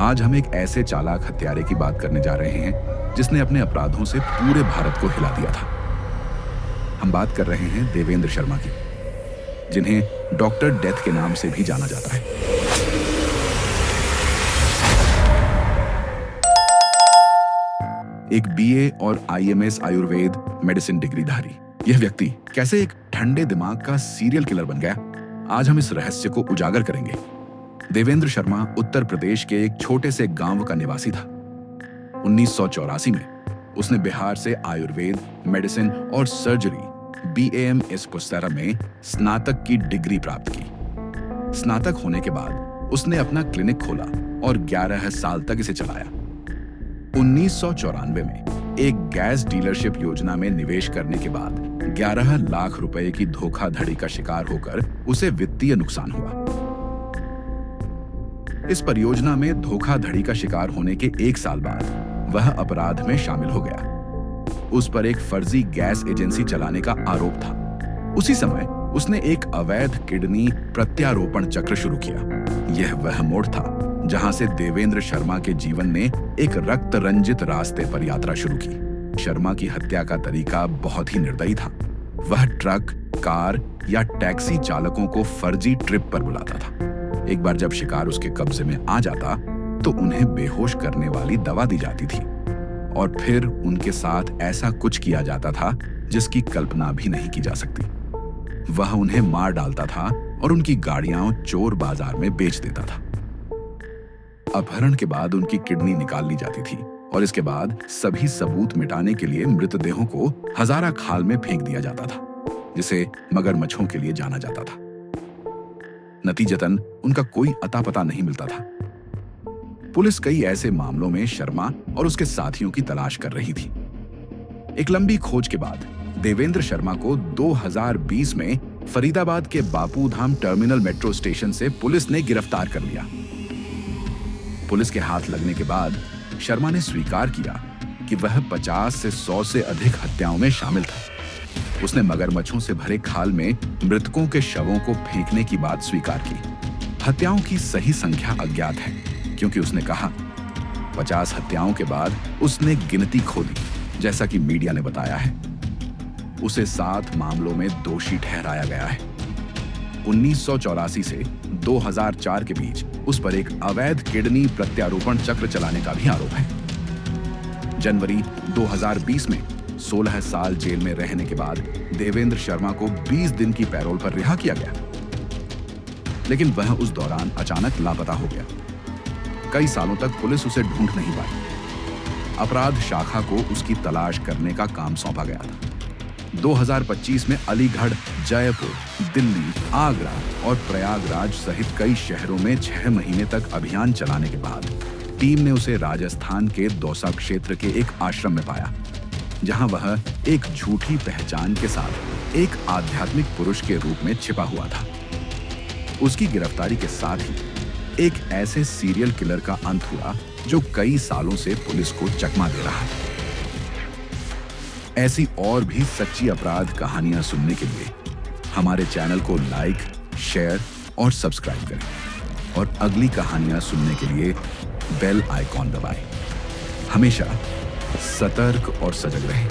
आज हम एक ऐसे चालाक हत्यारे की बात करने जा रहे हैं जिसने अपने अपराधों से पूरे भारत को हिला दिया था। हम बात कर रहे हैं देवेंद्र शर्मा की, जिन्हें डॉक्टर डेथ के नाम से भी जाना जाता है। एक बीए और आईएमएस आयुर्वेद मेडिसिन डिग्रीधारी यह व्यक्ति कैसे एक ठंडे दिमाग का सीरियल किलर बन गया, आज हम इस रहस्य को उजागर करेंगे। देवेंद्र शर्मा उत्तर प्रदेश के एक छोटे से गांव का निवासी था। 1984 में उसने बिहार से आयुर्वेद मेडिसिन और सर्जरी बीएएम एस्पोस्टेरा में स्नातक की डिग्री प्राप्त की। स्नातक होने के बाद उसने अपना क्लिनिक खोला और 11 साल तक इसे चलाया। 1994 में एक गैस डीलरशिप योजना में निवेश करने के बाद 11 लाख रुपए की धोखाधड़ी का शिकार होकर उसे वित्तीय नुकसान हुआ। इस परियोजना में धोखाधड़ी का शिकार होने के 1 साल बाद वह अपराध में शामिल हो गया। उस पर एक फर्जी गैस एजेंसी चलाने का आरोप था। उसी समय उसने एक अवैध किडनी प्रत्यारोपण चक्र शुरू किया। यह वह मोड़ था जहां से देवेंद्र शर्मा के जीवन ने एक रक्त रंजित रास्ते पर यात्रा शुरू की। शर्मा की हत्या का तरीका बहुत ही निर्दयी था। वह ट्रक, कार या टैक्सी चालकों को फर्जी ट्रिप पर बुलाता था। एक बार जब शिकार उसके कब्जे में आ जाता तो उन्हें बेहोश करने वाली दवा दी जाती थी और फिर उनके साथ ऐसा कुछ किया जाता था जिसकी कल्पना भी नहीं की जा सकती। वह उन्हें मार डालता था और उनकी गाड़ियां चोर बाजार में बेच देता था। अपहरण के बाद उनकी किडनी निकाल ली जाती थी और इसके बाद सभी सबूत मिटाने के लिए मृतदेहों को हजारा खाल में फेंक दिया जाता था, जिसे मगरमच्छों के लिए जाना जाता था। नतीजतन उनका कोई अता पता नहीं मिलता था। पुलिस कई ऐसे मामलों में शर्मा और उसके साथियों की तलाश कर रही थी। एक लंबी खोज के बाद देवेंद्र शर्मा को 2020 में फरीदाबाद के Bapu Dham terminal metro station से पुलिस ने गिरफ्तार कर लिया। पुलिस के हाथ लगने के बाद शर्मा ने स्वीकार किया कि वह 50 से 100 से अधिक हत्याओं में शामिल था। उसने मगरमच्छों से भरे खाल में मृतकों के शवों को फेंकने की बात स्वीकार की। हत्याओं की सही संख्या अज्ञात है, क्योंकि उसने कहा 50 हत्याओं के बाद उसने गिनती खो दी, जैसा कि मीडिया ने बताया है। उसे 7 मामलों में दोषी ठहराया गया है। 1984 से 2004 के बीच उस पर एक अवैध किडनी प्रत्यारोपण चक्र चलाने का भी आरोप है। जनवरी 2020 में 16 साल जेल में रहने के बाद देवेंद्र शर्मा को 20 दिन की पैरोल पर रिहा किया गया, लेकिन वह उस दौरान अचानक लापता हो गया। कई सालों तक पुलिस उसे ढूंढ नहीं पाई। अपराध शाखा को उसकी तलाश करने का काम सौंपा गया था। 2025 में अलीगढ़, जयपुर, दिल्ली, आगरा और प्रयागराज सहित कई शहरों में 6 महीने तक अभियान चलाने के बाद टीम ने उसे राजस्थान के दौसा क्षेत्र के एक आश्रम में पाया, जहां वह एक झूठी पहचान के साथ एक आध्यात्मिक पुरुष के रूप में छिपा हुआ था। उसकी गिरफ्तारी के साथ ही एक ऐसे सीरियल किलर का अंत हुआ जो कई सालों से पुलिस को चकमा दे रहा है। ऐसी और भी सच्ची अपराध कहानियां सुनने के लिए हमारे चैनल को लाइक, शेयर और सब्सक्राइब करें और अगली कहानियां सुनने के लिए बेल आइकॉन दबाएं। हमेशा सतर्क और सजग रहें।